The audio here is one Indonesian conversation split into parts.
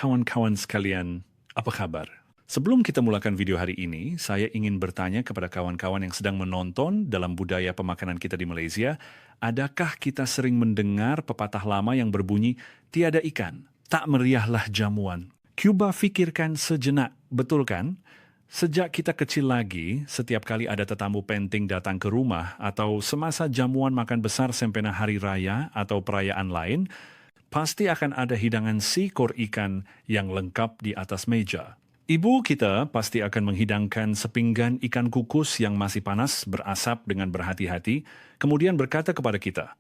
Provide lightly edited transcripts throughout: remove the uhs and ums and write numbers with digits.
kawan-kawan sekalian, apa kabar? Sebelum kita mulakan video hari ini, saya ingin bertanya kepada kawan-kawan yang sedang menonton dalam budaya pemakanan kita di Malaysia, adakah kita sering mendengar pepatah lama yang berbunyi, tiada ikan, tak meriahlah jamuan. Cuba fikirkan sejenak, betul kan? Sejak kita kecil lagi, setiap kali ada tetamu penting datang ke rumah atau semasa jamuan makan besar sempena hari raya atau perayaan lain, pasti akan ada hidangan seekor ikan yang lengkap di atas meja. Ibu kita pasti akan menghidangkan sepinggan ikan kukus yang masih panas berasap dengan berhati-hati, kemudian berkata kepada kita,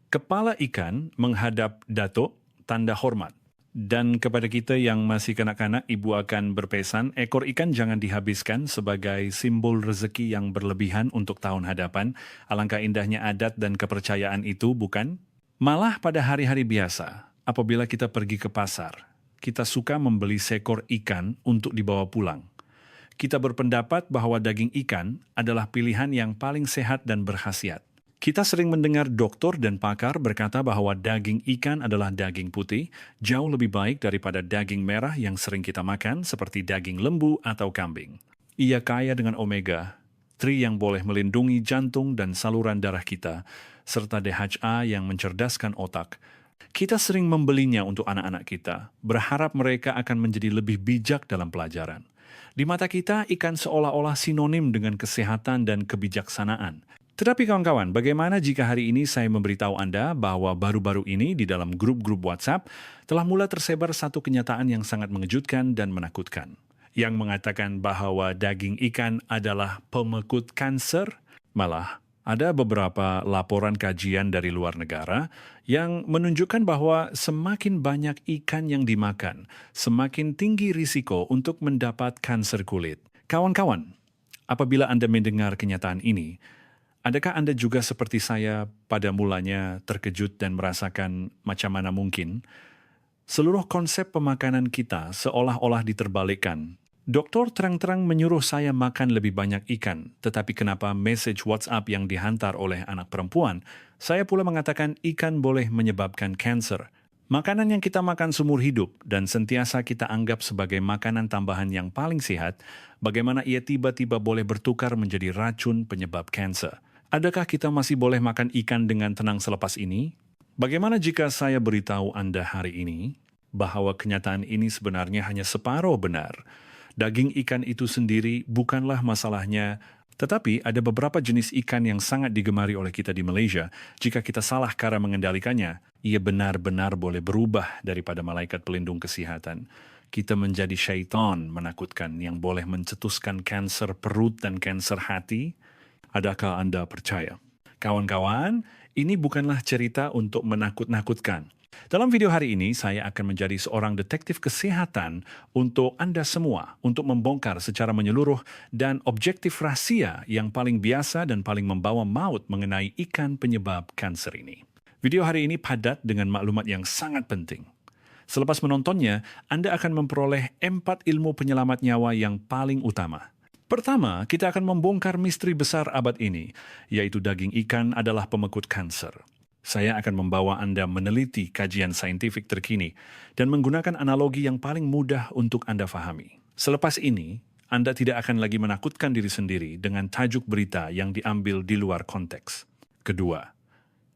kepala ikan menghadap datuk, tanda hormat. Dan kepada kita yang masih kanak-kanak, ibu akan berpesan, ekor ikan jangan dihabiskan sebagai simbol rezeki yang berlebihan untuk tahun hadapan. Alangkah indahnya adat dan kepercayaan itu, bukan? Malah pada hari-hari biasa, apabila kita pergi ke pasar, kita suka membeli seekor ikan untuk dibawa pulang. Kita berpendapat bahwa daging ikan adalah pilihan yang paling sehat dan berkhasiat. Kita sering mendengar dokter dan pakar berkata bahwa daging ikan adalah daging putih, jauh lebih baik daripada daging merah yang sering kita makan seperti daging lembu atau kambing. Ia kaya dengan omega 3 yang boleh melindungi jantung dan saluran darah kita, serta DHA yang mencerdaskan otak. Kita sering membelinya untuk anak-anak kita, berharap mereka akan menjadi lebih bijak dalam pelajaran. Di mata kita, ikan seolah-olah sinonim dengan kesehatan dan kebijaksanaan. Tetapi kawan-kawan, bagaimana jika hari ini saya memberitahu Anda bahwa baru-baru ini di dalam grup-grup WhatsApp telah mulai tersebar satu kenyataan yang sangat mengejutkan dan menakutkan, yang mengatakan bahwa daging ikan adalah pemekut kanser? Malah, ada beberapa laporan kajian dari luar negara yang menunjukkan bahwa semakin banyak ikan yang dimakan, semakin tinggi risiko untuk mendapat kanser kulit. Kawan-kawan, apabila Anda mendengar kenyataan ini, adakah Anda juga seperti saya pada mulanya terkejut dan merasakan macam mana mungkin seluruh konsep pemakanan kita seolah-olah diterbalikkan? Doktor terang-terang menyuruh saya makan lebih banyak ikan, tetapi kenapa message WhatsApp yang dihantar oleh anak perempuan, saya pula mengatakan ikan boleh menyebabkan kanser. Makanan yang kita makan seumur hidup dan sentiasa kita anggap sebagai makanan tambahan yang paling sehat, bagaimana ia tiba-tiba boleh bertukar menjadi racun penyebab kanser? Adakah kita masih boleh makan ikan dengan tenang selepas ini? Bagaimana jika saya beritahu Anda hari ini bahwa kenyataan ini sebenarnya hanya separuh benar? Daging ikan itu sendiri bukanlah masalahnya, tetapi ada beberapa jenis ikan yang sangat digemari oleh kita di Malaysia. Jika kita salah cara mengendalikannya, ia benar-benar boleh berubah daripada malaikat pelindung kesehatan. Kita menjadi syaitan menakutkan yang boleh mencetuskan kanser perut dan kanser hati. Adakah Anda percaya? Kawan-kawan, ini bukanlah cerita untuk menakut-nakutkan. Dalam video hari ini, saya akan menjadi seorang detektif kesehatan untuk Anda semua, untuk membongkar secara menyeluruh dan objektif rahasia yang paling biasa dan paling membawa maut mengenai ikan penyebab kanser ini. Video hari ini padat dengan maklumat yang sangat penting. Selepas menontonnya, Anda akan memperoleh 4 ilmu penyelamat nyawa yang paling utama. Pertama, kita akan membongkar misteri besar abad ini, yaitu daging ikan adalah pemekut kanser. Saya akan membawa Anda meneliti kajian saintifik terkini dan menggunakan analogi yang paling mudah untuk Anda fahami. Selepas ini, Anda tidak akan lagi menakutkan diri sendiri dengan tajuk berita yang diambil di luar konteks. Kedua,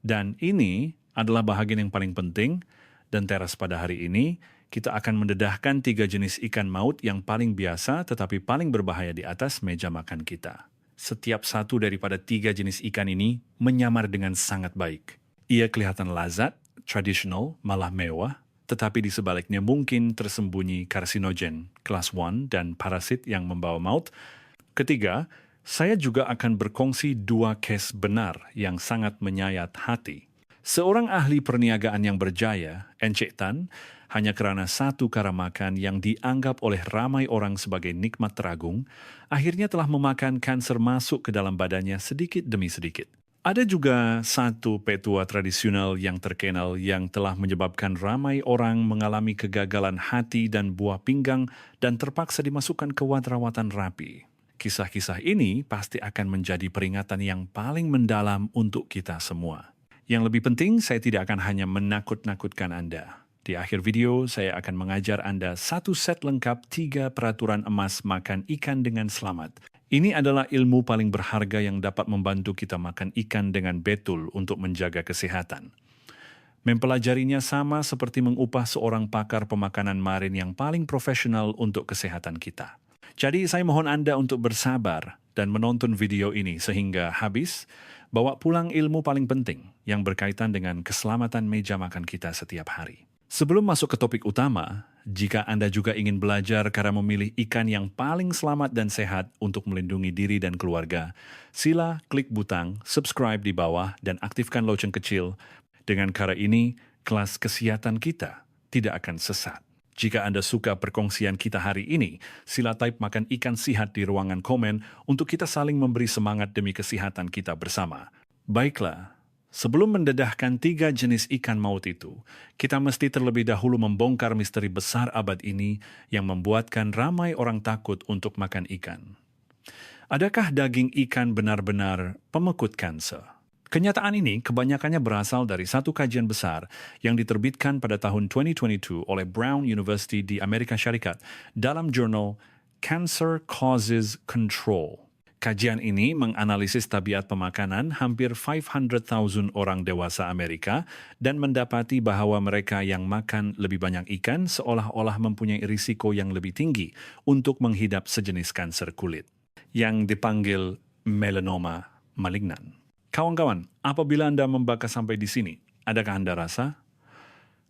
dan ini adalah bahagian yang paling penting, dan teras pada hari ini, kita akan mendedahkan 3 jenis ikan maut yang paling biasa tetapi paling berbahaya di atas meja makan kita. Setiap satu daripada 3 jenis ikan ini menyamar dengan sangat baik. Ia kelihatan lazat, tradisional, malah mewah, tetapi di sebaliknya mungkin tersembunyi karsinogen, kelas 1 dan parasit yang membawa maut. Ketiga, saya juga akan berkongsi 2 kes benar yang sangat menyayat hati. Seorang ahli perniagaan yang berjaya, Encik Tan, hanya kerana satu cara makan yang dianggap oleh ramai orang sebagai nikmat teragung, akhirnya telah memakan kanser masuk ke dalam badannya sedikit demi sedikit. Ada juga satu petua tradisional yang terkenal yang telah menyebabkan ramai orang mengalami kegagalan hati dan buah pinggang dan terpaksa dimasukkan ke rawatan rapi. Kisah-kisah ini pasti akan menjadi peringatan yang paling mendalam untuk kita semua. Yang lebih penting, saya tidak akan hanya menakut-nakutkan Anda. Di akhir video, saya akan mengajar Anda satu set lengkap 3 peraturan emas makan ikan dengan selamat. Ini adalah ilmu paling berharga yang dapat membantu kita makan ikan dengan betul untuk menjaga kesehatan. Mempelajarinya sama seperti mengupah seorang pakar pemakanan marin yang paling profesional untuk kesehatan kita. Jadi saya mohon Anda untuk bersabar dan menonton video ini sehingga habis, bawa pulang ilmu paling penting yang berkaitan dengan keselamatan meja makan kita setiap hari. Sebelum masuk ke topik utama, jika Anda juga ingin belajar cara memilih ikan yang paling selamat dan sehat untuk melindungi diri dan keluarga, sila klik butang subscribe di bawah dan aktifkan lonceng kecil. Dengan cara ini, kelas kesehatan kita tidak akan sesat. Jika Anda suka perkongsian kita hari ini, sila type makan ikan sehat di ruangan komen untuk kita saling memberi semangat demi kesehatan kita bersama. Baiklah. Sebelum mendedahkan 3 jenis ikan maut itu, kita mesti terlebih dahulu membongkar misteri besar abad ini yang membuatkan ramai orang takut untuk makan ikan. Adakah daging ikan benar-benar pemekut kanser? Kenyataan ini kebanyakannya berasal dari satu kajian besar yang diterbitkan pada tahun 2022 oleh Brown University di Amerika Syarikat dalam jurnal Cancer Causes Control. Kajian ini menganalisis tabiat pemakanan hampir 500,000 orang dewasa Amerika dan mendapati bahwa mereka yang makan lebih banyak ikan seolah-olah mempunyai risiko yang lebih tinggi untuk menghidap sejenis kanser kulit, yang dipanggil melanoma malignan. Kawan-kawan, apabila Anda membaca sampai di sini, adakah Anda rasa?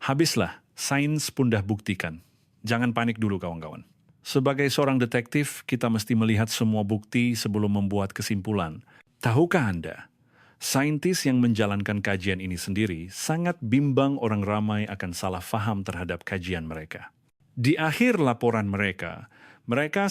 Habislah, sains pun dah buktikan. Jangan panik dulu kawan-kawan. Sebagai seorang detektif, kita mesti melihat semua bukti sebelum membuat kesimpulan. Tahukah Anda, saintis yang menjalankan kajian ini sendiri sangat bimbang orang ramai akan salah faham terhadap kajian mereka. Di akhir laporan mereka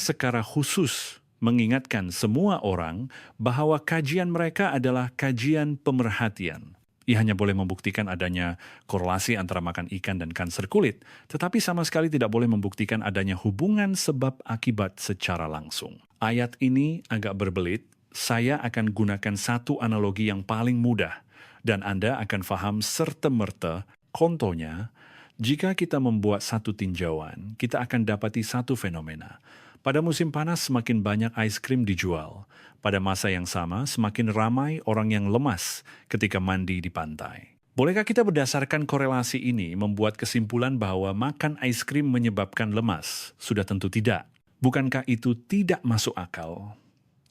secara khusus mengingatkan semua orang bahwa kajian mereka adalah kajian pemerhatian. Ia hanya boleh membuktikan adanya korelasi antara makan ikan dan kanser kulit, tetapi sama sekali tidak boleh membuktikan adanya hubungan sebab akibat secara langsung. Ayat ini agak berbelit, saya akan gunakan satu analogi yang paling mudah, dan Anda akan faham serta-merta. Contohnya, jika kita membuat satu tinjauan, kita akan dapati satu fenomena. Pada musim panas semakin banyak es krim dijual. Pada masa yang sama semakin ramai orang yang lemas ketika mandi di pantai. Bolehkah kita berdasarkan korelasi ini membuat kesimpulan bahwa makan es krim menyebabkan lemas? Sudah tentu tidak. Bukankah itu tidak masuk akal?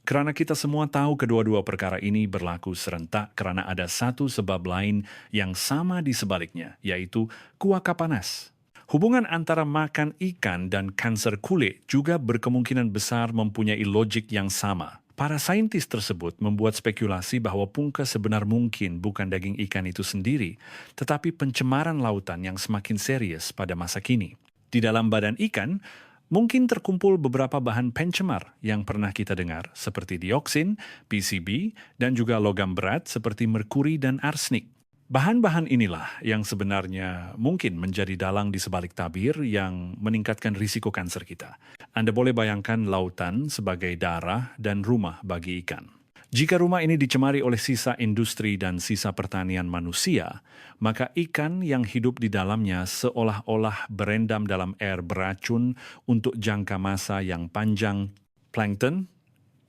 Karena kita semua tahu kedua-dua perkara ini berlaku serentak karena ada satu sebab lain yang sama di sebaliknya, yaitu kuaka panas. Hubungan antara makan ikan dan kanser kulit juga berkemungkinan besar mempunyai logik yang sama. Para saintis tersebut membuat spekulasi bahwa punca sebenar mungkin bukan daging ikan itu sendiri, tetapi pencemaran lautan yang semakin serius pada masa kini. Di dalam badan ikan, mungkin terkumpul beberapa bahan pencemar yang pernah kita dengar, seperti dioksin, PCB, dan juga logam berat seperti merkuri dan arsenik. Bahan-bahan inilah yang sebenarnya mungkin menjadi dalang di sebalik tabir yang meningkatkan risiko kanser kita. Anda boleh bayangkan lautan sebagai darah dan rumah bagi ikan. Jika rumah ini dicemari oleh sisa industri dan sisa pertanian manusia, maka ikan yang hidup di dalamnya seolah-olah berendam dalam air beracun untuk jangka masa yang panjang. Plankton,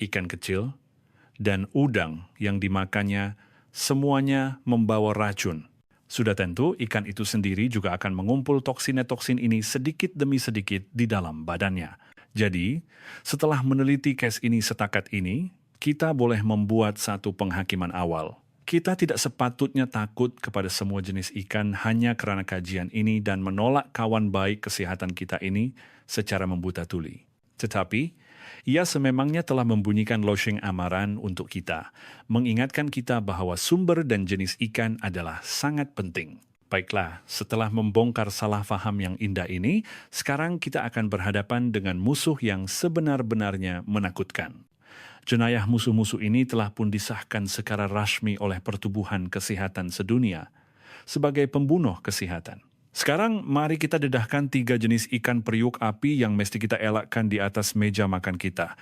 ikan kecil, dan udang yang dimakannya semuanya membawa racun. Sudah tentu, ikan itu sendiri juga akan mengumpul toksin ini sedikit demi sedikit di dalam badannya. Jadi, setelah meneliti case ini setakat ini, kita boleh membuat satu penghakiman awal. Kita tidak sepatutnya takut kepada semua jenis ikan hanya karena kajian ini dan menolak kawan baik kesehatan kita ini secara membuta tuli. Tetapi, ia sememangnya telah membunyikan lonceng amaran untuk kita, mengingatkan kita bahwa sumber dan jenis ikan adalah sangat penting. Baiklah, setelah membongkar salah faham yang indah ini, sekarang kita akan berhadapan dengan musuh yang sebenar-benarnya menakutkan. Jenayah musuh-musuh ini telah pun disahkan secara rasmi oleh Pertubuhan Kesehatan Sedunia sebagai pembunuh kesehatan. Sekarang mari kita dedahkan 3 jenis ikan periuk api yang mesti kita elakkan di atas meja makan kita.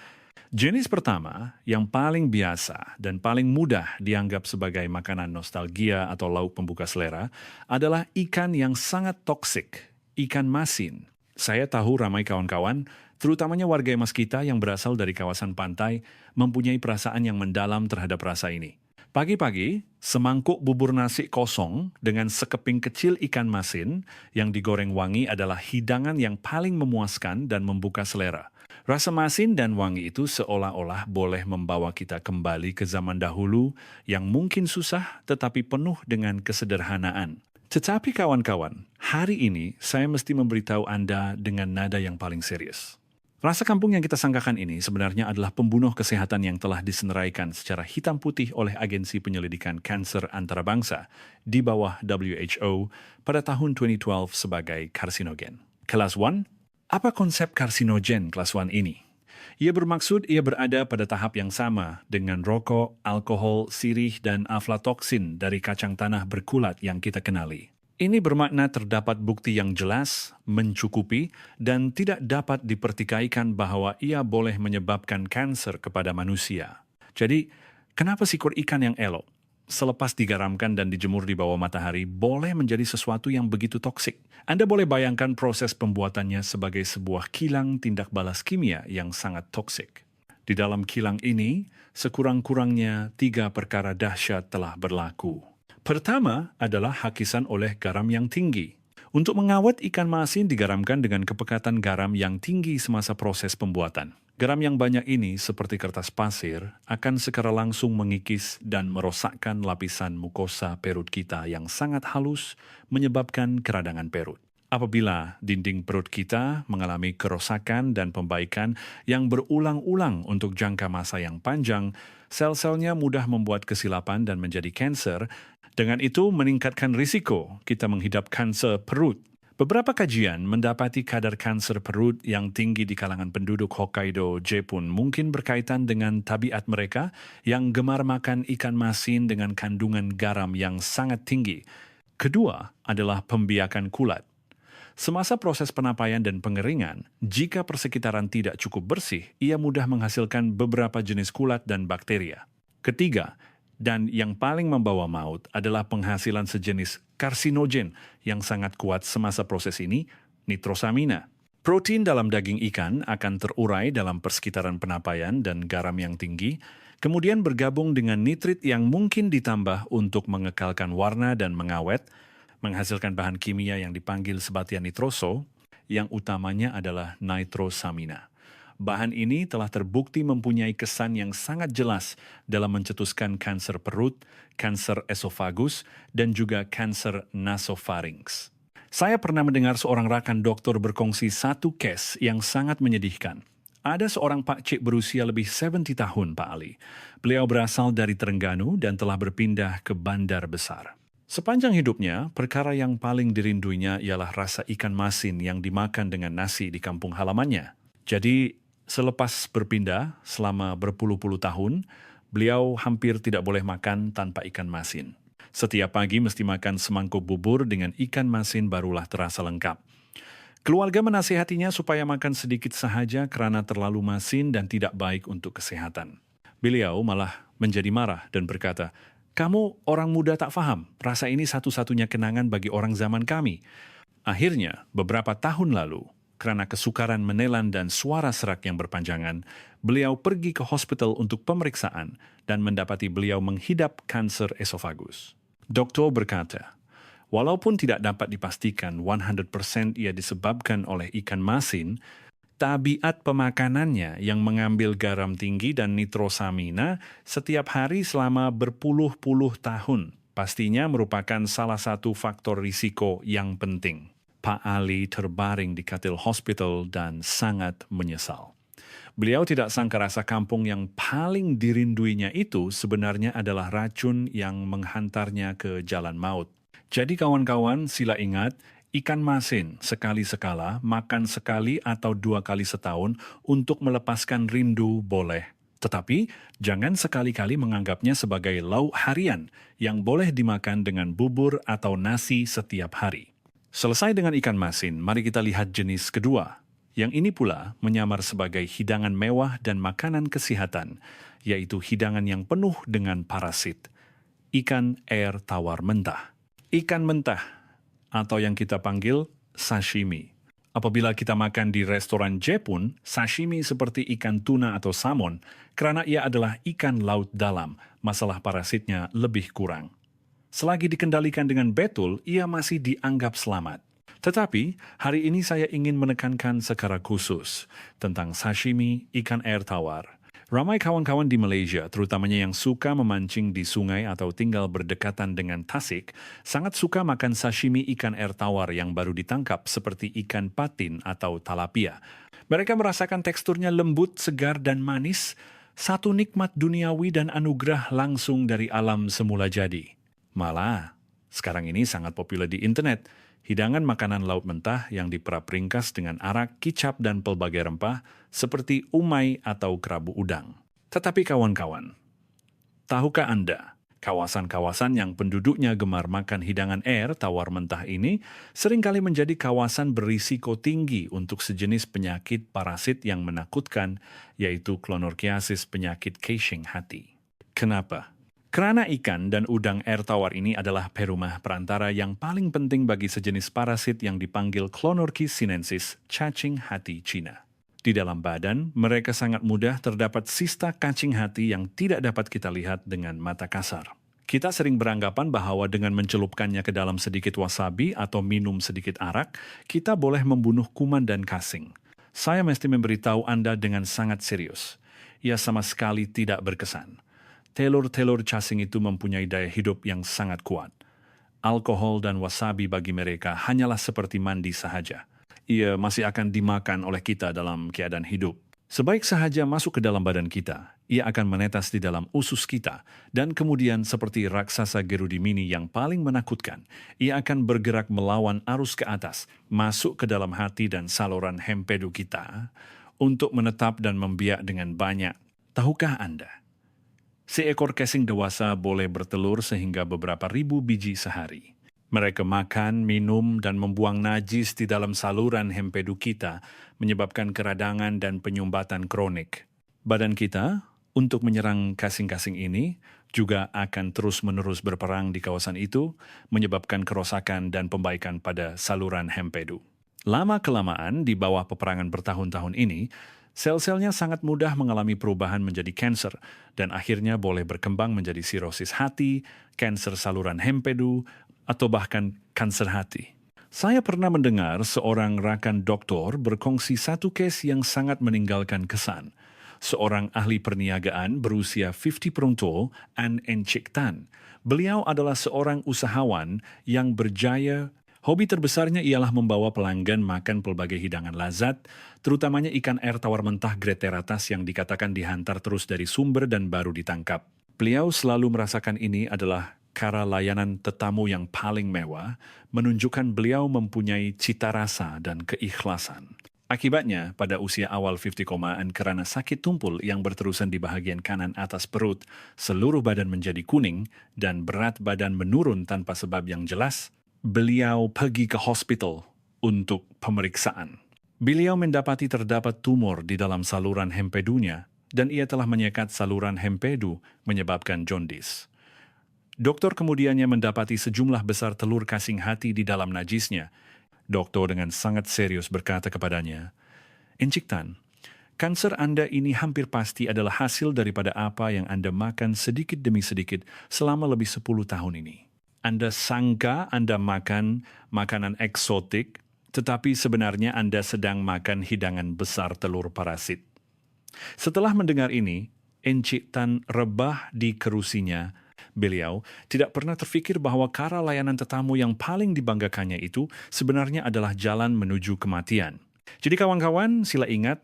Jenis pertama, yang paling biasa dan paling mudah dianggap sebagai makanan nostalgia atau lauk pembuka selera, adalah ikan yang sangat toksik, ikan masin. Saya tahu ramai kawan-kawan, terutamanya warga emas kita yang berasal dari kawasan pantai, mempunyai perasaan yang mendalam terhadap rasa ini. Pagi-pagi, semangkuk bubur nasi kosong dengan sekeping kecil ikan masin yang digoreng wangi adalah hidangan yang paling memuaskan dan membuka selera. Rasa masin dan wangi itu seolah-olah boleh membawa kita kembali ke zaman dahulu yang mungkin susah tetapi penuh dengan kesederhanaan. Tetapi kawan-kawan, hari ini saya mesti memberitahu Anda dengan nada yang paling serius. Rasa kampung yang kita sangkakan ini sebenarnya adalah pembunuh kesehatan yang telah diseneraikan secara hitam putih oleh Agensi Penyelidikan Kanser Antarabangsa di bawah WHO pada tahun 2012 sebagai karsinogen. Kelas 1, apa konsep karsinogen kelas 1 ini? Ia bermaksud ia berada pada tahap yang sama dengan rokok, alkohol, sirih, dan aflatoksin dari kacang tanah berkulat yang kita kenali. Ini bermakna terdapat bukti yang jelas, mencukupi, dan tidak dapat dipertikaikan bahwa ia boleh menyebabkan kanser kepada manusia. Jadi, kenapa sikur ikan yang elok, selepas digaramkan dan dijemur di bawah matahari, boleh menjadi sesuatu yang begitu toksik? Anda boleh bayangkan proses pembuatannya sebagai sebuah kilang tindak balas kimia yang sangat toksik. Di dalam kilang ini, sekurang-kurangnya 3 perkara dahsyat telah berlaku. Pertama adalah hakisan oleh garam yang tinggi. Untuk mengawet ikan masin digaramkan dengan kepekatan garam yang tinggi semasa proses pembuatan. Garam yang banyak ini, seperti kertas pasir, akan secara langsung mengikis dan merosakkan lapisan mukosa perut kita yang sangat halus, menyebabkan keradangan perut. Apabila dinding perut kita mengalami kerosakan dan pembaikan yang berulang-ulang untuk jangka masa yang panjang, sel-selnya mudah membuat kesilapan dan menjadi kanser. Dengan itu meningkatkan risiko kita menghidap kanser perut. Beberapa kajian mendapati kadar kanser perut yang tinggi di kalangan penduduk Hokkaido, Jepun mungkin berkaitan dengan tabiat mereka yang gemar makan ikan masin dengan kandungan garam yang sangat tinggi. Kedua adalah pembiakan kulat. Semasa proses penapaian dan pengeringan, jika persekitaran tidak cukup bersih, ia mudah menghasilkan beberapa jenis kulat dan bakteria. Ketiga, dan yang paling membawa maut adalah penghasilan sejenis karsinogen yang sangat kuat semasa proses ini, nitrosamina. Protein dalam daging ikan akan terurai dalam persekitaran penapaian dan garam yang tinggi, kemudian bergabung dengan nitrit yang mungkin ditambah untuk mengekalkan warna dan mengawet, menghasilkan bahan kimia yang dipanggil sebatian nitroso, yang utamanya adalah nitrosamina. Bahan ini telah terbukti mempunyai kesan yang sangat jelas dalam mencetuskan kanser perut, kanser esofagus, dan juga kanser nasofarinks. Saya pernah mendengar seorang rakan dokter berkongsi satu case yang sangat menyedihkan. Ada seorang pakcik berusia lebih 70 tahun, Pak Ali. Beliau berasal dari Terengganu dan telah berpindah ke Bandar Besar. Sepanjang hidupnya, perkara yang paling dirinduinya ialah rasa ikan masin yang dimakan dengan nasi di kampung halamannya. Jadi, selepas berpindah selama berpuluh-puluh tahun, beliau hampir tidak boleh makan tanpa ikan masin. Setiap pagi mesti makan semangkuk bubur dengan ikan masin barulah terasa lengkap. Keluarga menasihatinya supaya makan sedikit sahaja karena terlalu masin dan tidak baik untuk kesehatan. Beliau malah menjadi marah dan berkata, "Kamu orang muda tak faham, rasa ini satu-satunya kenangan bagi orang zaman kami." Akhirnya, beberapa tahun lalu, karena kesukaran menelan dan suara serak yang berpanjangan, beliau pergi ke hospital untuk pemeriksaan dan mendapati beliau menghidap kanser esofagus. Dokter berkata, walaupun tidak dapat dipastikan 100% ia disebabkan oleh ikan masin, tabiat pemakanannya yang mengambil garam tinggi dan nitrosamina setiap hari selama berpuluh-puluh tahun pastinya merupakan salah satu faktor risiko yang penting. Pak Ali terbaring di katil hospital dan sangat menyesal. Beliau tidak sangka rasa kampung yang paling dirinduinya itu sebenarnya adalah racun yang menghantarnya ke jalan maut. Jadi kawan-kawan, sila ingat, ikan masin sekali-sekala, makan sekali atau 2 kali setahun untuk melepaskan rindu boleh. Tetapi jangan sekali-kali menganggapnya sebagai lauk harian yang boleh dimakan dengan bubur atau nasi setiap hari. Selesai dengan ikan masin, mari kita lihat jenis kedua, Yang ini pula menyamar sebagai hidangan mewah dan makanan kesehatan, yaitu hidangan yang penuh dengan parasit. Ikan air tawar mentah. Ikan mentah, atau yang kita panggil sashimi. Apabila kita makan di restoran Jepun, sashimi seperti ikan tuna atau salmon, karena ia adalah ikan laut dalam, masalah parasitnya lebih kurang. Selagi dikendalikan dengan betul, ia masih dianggap selamat. Tetapi, hari ini saya ingin menekankan secara khusus tentang sashimi ikan air tawar. Ramai kawan-kawan di Malaysia, terutamanya yang suka memancing di sungai atau tinggal berdekatan dengan tasik, sangat suka makan sashimi ikan air tawar yang baru ditangkap seperti ikan patin atau talapia. Mereka merasakan teksturnya lembut, segar, dan manis, satu nikmat duniawi dan anugerah langsung dari alam semula jadi. Malah, sekarang ini sangat populer di internet. Hidangan makanan laut mentah yang diperap-ringkas dengan arak, kicap, dan pelbagai rempah seperti umai atau kerabu udang. Tetapi kawan-kawan, tahukah Anda, kawasan-kawasan yang penduduknya gemar makan hidangan air tawar mentah ini seringkali menjadi kawasan berisiko tinggi untuk sejenis penyakit parasit yang menakutkan, yaitu clonorchiasis, penyakit casing hati. Kenapa? Karena ikan dan udang air tawar ini adalah perumah perantara yang paling penting bagi sejenis parasit yang dipanggil Clonorchis sinensis, cacing hati Cina. Di dalam badan, mereka sangat mudah terdapat sista cacing hati yang tidak dapat kita lihat dengan mata kasar. Kita sering beranggapan bahwa dengan mencelupkannya ke dalam sedikit wasabi atau minum sedikit arak, kita boleh membunuh kuman dan kasing. Saya mesti memberitahu Anda dengan sangat serius. Ia sama sekali tidak berkesan. Telur-telur cacing itu mempunyai daya hidup yang sangat kuat. Alkohol dan wasabi bagi mereka hanyalah seperti mandi sahaja. Ia masih akan dimakan oleh kita dalam keadaan hidup. Sebaik sahaja masuk ke dalam badan kita, ia akan menetas di dalam usus kita, dan kemudian seperti raksasa Gerudimini yang paling menakutkan, ia akan bergerak melawan arus ke atas, masuk ke dalam hati dan saluran hempedu kita, untuk menetap dan membiak dengan banyak. Tahukah Anda? Seekor casing dewasa boleh bertelur sehingga beberapa ribu biji sehari. Mereka makan, minum, dan membuang najis di dalam saluran hempedu kita, menyebabkan keradangan dan penyumbatan kronik. Badan kita, untuk menyerang casing-casing ini, juga akan terus-menerus berperang di kawasan itu, menyebabkan kerosakan dan pembaikan pada saluran hempedu. Lama-kelamaan, di bawah peperangan bertahun-tahun ini, sel-selnya sangat mudah mengalami perubahan menjadi kanker dan akhirnya boleh berkembang menjadi sirosis hati, kanker saluran hempedu, atau bahkan kanker hati. Saya pernah mendengar seorang rakan doktor berkongsi satu kes yang sangat meninggalkan kesan. Seorang ahli perniagaan berusia 50 perunggu, An Encik Tan. Beliau adalah seorang usahawan yang berjaya. Hobi terbesarnya ialah membawa pelanggan makan pelbagai hidangan lazat, terutamanya ikan air tawar mentah grade teratas yang dikatakan dihantar terus dari sumber dan baru ditangkap. Beliau selalu merasakan ini adalah cara layanan tetamu yang paling mewah, menunjukkan beliau mempunyai cita rasa dan keikhlasan. Akibatnya, pada usia awal 50-an karena sakit tumpul yang berterusan di bahagian kanan atas perut, seluruh badan menjadi kuning dan berat badan menurun tanpa sebab yang jelas, beliau pergi ke hospital untuk pemeriksaan. Beliau mendapati terdapat tumor di dalam saluran hempedunya dan ia telah menyekat saluran hempedu menyebabkan jaundice. Dokter kemudiannya mendapati sejumlah besar telur casing hati di dalam najisnya. Dokter dengan sangat serius berkata kepadanya, "Encik Tan, kanser Anda ini hampir pasti adalah hasil daripada apa yang Anda makan sedikit demi sedikit selama lebih 10 tahun ini. Anda sangka Anda makan makanan eksotik, tetapi sebenarnya Anda sedang makan hidangan besar telur parasit." Setelah mendengar ini, Encik Tan rebah di kerusinya. Beliau tidak pernah terfikir bahwa cara layanan tetamu yang paling dibanggakannya itu sebenarnya adalah jalan menuju kematian. Jadi kawan-kawan, sila ingat,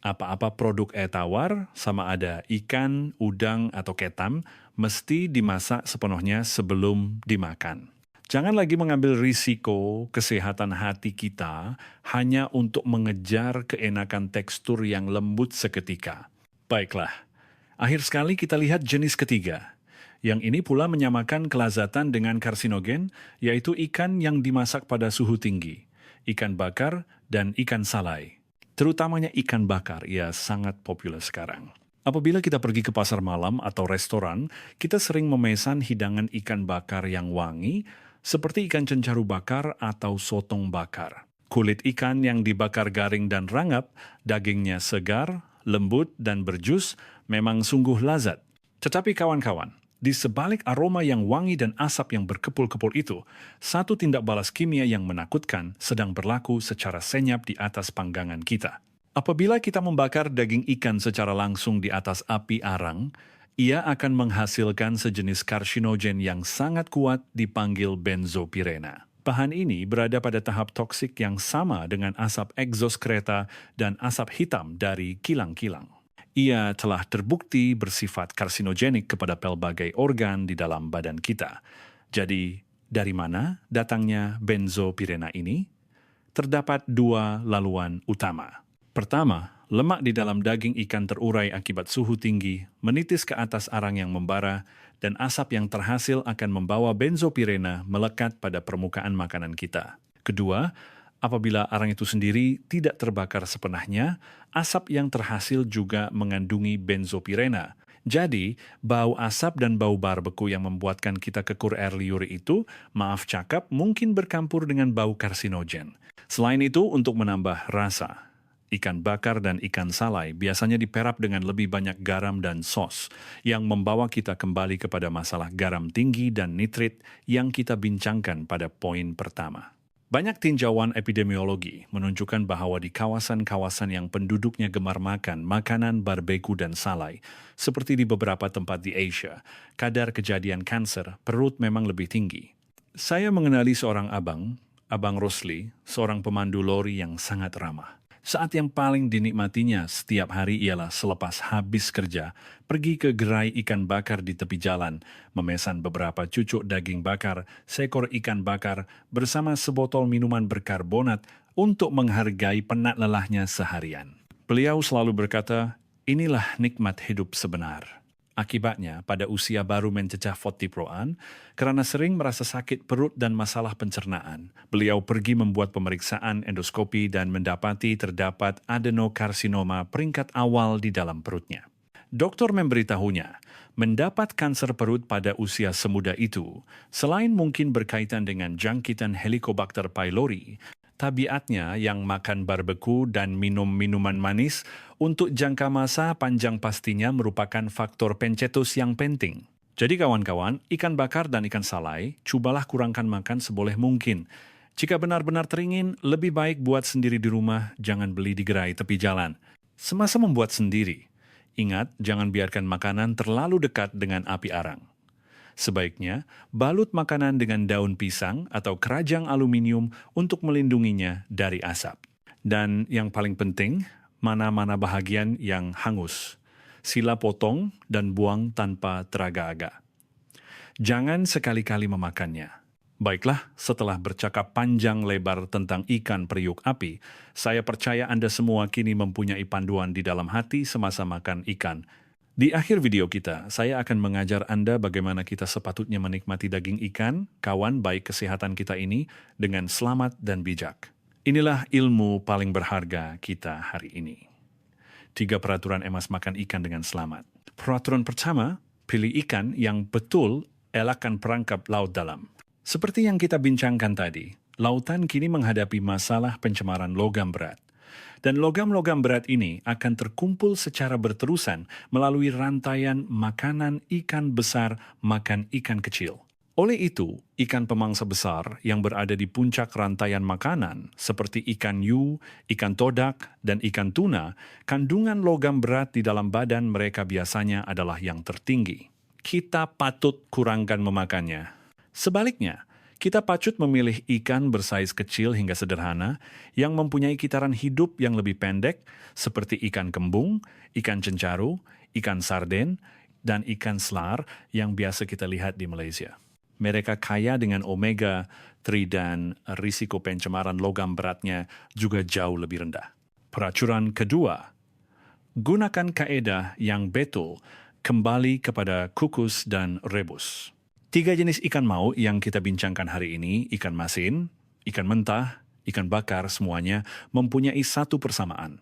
apa-apa produk air tawar, sama ada ikan, udang, atau ketam, mesti dimasak sepenuhnya sebelum dimakan. Jangan lagi mengambil risiko kesehatan hati kita hanya untuk mengejar keenakan tekstur yang lembut seketika. Baiklah, akhir sekali kita lihat jenis ketiga. Yang ini pula menyamakan kelazatan dengan karsinogen, yaitu ikan yang dimasak pada suhu tinggi, ikan bakar, dan ikan salai. Terutamanya ikan bakar, ya sangat populer sekarang. Apabila kita pergi ke pasar malam atau restoran, kita sering memesan hidangan ikan bakar yang wangi, seperti ikan cencaru bakar atau sotong bakar. Kulit ikan yang dibakar garing dan rangap, dagingnya segar, lembut, dan berjus, memang sungguh lazat. Tetapi kawan-kawan, di sebalik aroma yang wangi dan asap yang berkepul-kepul itu, satu tindak balas kimia yang menakutkan sedang berlaku secara senyap di atas panggangan kita. Apabila kita membakar daging ikan secara langsung di atas api arang, ia akan menghasilkan sejenis karsinogen yang sangat kuat dipanggil benzopirena. Bahan ini berada pada tahap toksik yang sama dengan asap egsos kereta dan asap hitam dari kilang-kilang. Ia telah terbukti bersifat karsinogenik kepada pelbagai organ di dalam badan kita. Jadi, dari mana datangnya benzopirena ini? Terdapat dua laluan utama. Pertama, lemak di dalam daging ikan terurai akibat suhu tinggi, menitis ke atas arang yang membara, dan asap yang terhasil akan membawa benzopirena melekat pada permukaan makanan kita. Kedua, apabila arang itu sendiri tidak terbakar sepenuhnya, asap yang terhasil juga mengandungi benzopirena. Jadi, bau asap dan bau barbeku yang membuatkan kita kekur air liur itu, maaf cakap, mungkin bercampur dengan bau karsinogen. Selain itu, untuk menambah rasa, ikan bakar dan ikan salai biasanya diperap dengan lebih banyak garam dan sos, yang membawa kita kembali kepada masalah garam tinggi dan nitrit yang kita bincangkan pada poin pertama. Banyak tinjauan epidemiologi menunjukkan bahwa di kawasan-kawasan yang penduduknya gemar makan makanan barbeku dan salai, seperti di beberapa tempat di Asia, kadar kejadian kanser perut memang lebih tinggi. Saya mengenali seorang Abang Rosli, seorang pemandu lori yang sangat ramah. Saat yang paling dinikmatinya setiap hari ialah selepas habis kerja, pergi ke gerai ikan bakar di tepi jalan, memesan beberapa cucuk daging bakar, seekor ikan bakar, bersama sebotol minuman berkarbonat untuk menghargai penat lelahnya seharian. Beliau selalu berkata, inilah nikmat hidup sebenar. Akibatnya, pada usia baru mencecah 40-an, karena sering merasa sakit perut dan masalah pencernaan, beliau pergi membuat pemeriksaan endoskopi dan mendapati terdapat adenokarsinoma peringkat awal di dalam perutnya. Dokter memberitahunya, mendapat kanser perut pada usia semuda itu, selain mungkin berkaitan dengan jangkitan Helicobacter pylori, tabiatnya yang makan barbeku dan minum minuman manis untuk jangka masa panjang pastinya merupakan faktor pencetus yang penting. Jadi kawan-kawan, ikan bakar dan ikan salai, cobalah kurangkan makan seboleh mungkin. Jika benar-benar teringin, lebih baik buat sendiri di rumah, jangan beli di gerai tepi jalan. Semasa membuat sendiri, ingat jangan biarkan makanan terlalu dekat dengan api arang. Sebaiknya, balut makanan dengan daun pisang atau keranjang aluminium untuk melindunginya dari asap. Dan yang paling penting, mana-mana bahagian yang hangus. Sila potong dan buang tanpa teraga-aga. Jangan sekali-kali memakannya. Baiklah, setelah bercakap panjang lebar tentang ikan periuk api, saya percaya Anda semua kini mempunyai panduan di dalam hati semasa makan ikan. Di akhir video kita, saya akan mengajar Anda bagaimana kita sepatutnya menikmati daging ikan, kawan baik kesehatan kita ini, dengan selamat dan bijak. Inilah ilmu paling berharga kita hari ini. 3 peraturan emas makan ikan dengan selamat. Peraturan pertama, pilih ikan yang betul elakkan perangkap laut dalam. Seperti yang kita bincangkan tadi, lautan kini menghadapi masalah pencemaran logam berat. Dan logam-logam berat ini akan terkumpul secara berterusan melalui rantaian makanan ikan besar makan ikan kecil. Oleh itu, ikan pemangsa besar yang berada di puncak rantaian makanan seperti ikan hiu, ikan todak, dan ikan tuna, kandungan logam berat di dalam badan mereka biasanya adalah yang tertinggi. Kita patut kurangkan memakannya. Sebaliknya, kita patut memilih ikan bersaiz kecil hingga sederhana yang mempunyai kitaran hidup yang lebih pendek seperti ikan kembung, ikan cencaru, ikan sarden, dan ikan selar yang biasa kita lihat di Malaysia. Mereka kaya dengan omega 3 dan risiko pencemaran logam beratnya juga jauh lebih rendah. Peraturan kedua, gunakan kaedah yang betul kembali kepada kukus dan rebus. 3 jenis ikan mau yang kita bincangkan hari ini, ikan masin, ikan mentah, ikan bakar semuanya mempunyai satu persamaan.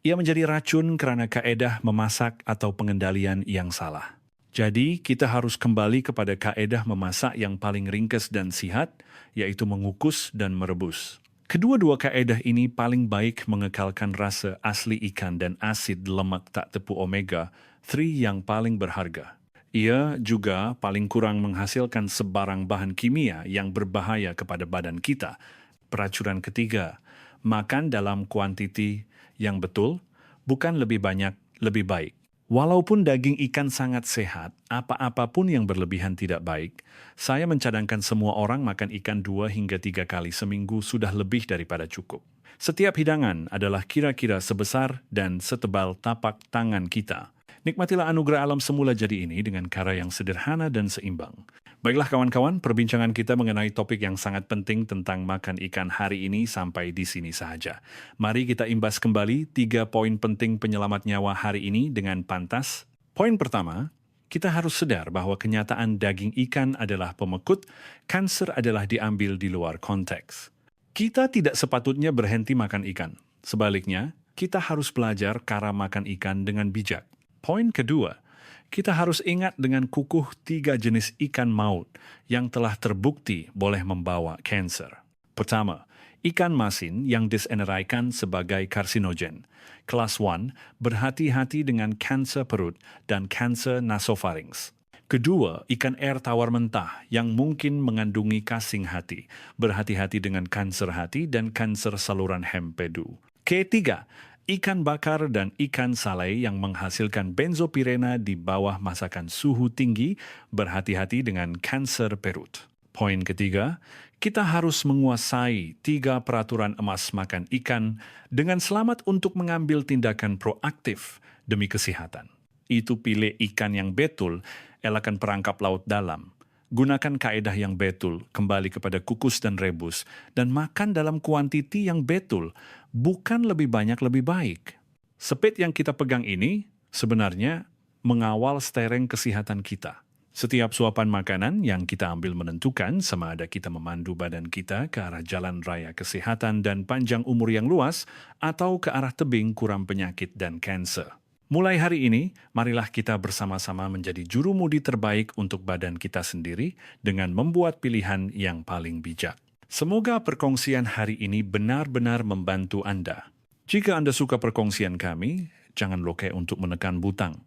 Ia menjadi racun karena kaedah memasak atau pengendalian yang salah. Jadi, kita harus kembali kepada kaedah memasak yang paling ringkas dan sihat, yaitu mengukus dan merebus. Kedua-dua kaedah ini paling baik mengekalkan rasa asli ikan dan asid lemak tak tepu omega-3 yang paling berharga. Ia juga paling kurang menghasilkan sebarang bahan kimia yang berbahaya kepada badan kita. Peracuran ketiga, makan dalam kuantiti yang betul, bukan lebih banyak, lebih baik. Walaupun daging ikan sangat sehat, apa-apapun yang berlebihan tidak baik, saya mencadangkan semua orang makan ikan 2 hingga 3 kali seminggu sudah lebih daripada cukup. Setiap hidangan adalah kira-kira sebesar dan setebal tapak tangan kita. Nikmatilah anugerah alam semula jadi ini dengan cara yang sederhana dan seimbang. Baiklah kawan-kawan, perbincangan kita mengenai topik yang sangat penting tentang makan ikan hari ini sampai di sini saja. Mari kita imbas kembali 3 poin penting penyelamat nyawa hari ini dengan pantas. Poin pertama, kita harus sadar bahwa kenyataan daging ikan adalah pemekut, kanser adalah diambil di luar konteks. Kita tidak sepatutnya berhenti makan ikan. Sebaliknya, kita harus belajar cara makan ikan dengan bijak. Poin kedua, kita harus ingat dengan kukuh 3 jenis ikan maut yang telah terbukti boleh membawa kanser. Pertama, ikan masin yang diseneraikan sebagai karsinogen. Kelas 1, berhati-hati dengan kanser perut dan kanser nasofarinks. Kedua, ikan air tawar mentah yang mungkin mengandungi kasing hati. Berhati-hati dengan kanser hati dan kanser saluran hempedu. Ketiga, ikan bakar dan ikan salai yang menghasilkan benzopirena di bawah masakan suhu tinggi, berhati-hati dengan kanser perut. Poin ketiga, kita harus menguasai 3 peraturan emas makan ikan dengan selamat untuk mengambil tindakan proaktif demi kesehatan. Itu pilih ikan yang betul, elakkan perangkap laut dalam. Gunakan kaedah yang betul, kembali kepada kukus dan rebus, dan makan dalam kuantiti yang betul, bukan lebih banyak lebih baik. Sepit yang kita pegang ini sebenarnya mengawal stereng kesehatan kita. Setiap suapan makanan yang kita ambil menentukan sama ada kita memandu badan kita ke arah jalan raya kesehatan dan panjang umur yang luas atau ke arah tebing kuram penyakit dan kanser. Mulai hari ini, marilah kita bersama-sama menjadi jurumudi terbaik untuk badan kita sendiri dengan membuat pilihan yang paling bijak. Semoga perkongsian hari ini benar-benar membantu Anda. Jika Anda suka perkongsian kami, jangan lupa untuk menekan butang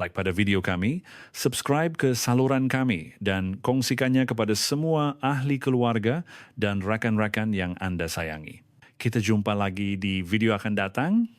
like pada video kami, subscribe ke saluran kami, dan kongsikannya kepada semua ahli keluarga dan rakan-rakan yang Anda sayangi. Kita jumpa lagi di video akan datang.